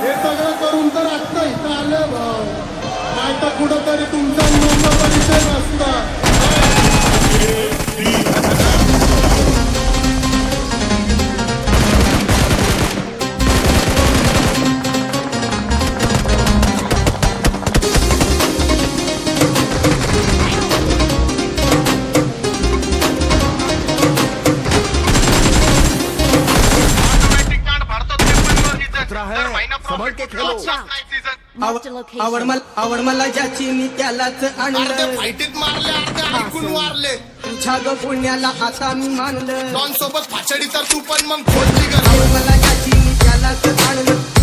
हे सगळं करून तर आत्ता इथं आलं भाऊ, नाही तर कुठंतरी तुमचा नंबर परिचय नसता. आवड मला ज्याची मी त्यालाच आणलं, फाईटीत मारले अर्धे ऐकून मारले. तुझ्या ग पुण्याला आता मी मानलं. डॉन सोबत फाचडी तर तू पण मग खोलची गरज. आवड मला ज्याची मी त्यालाच आणलं.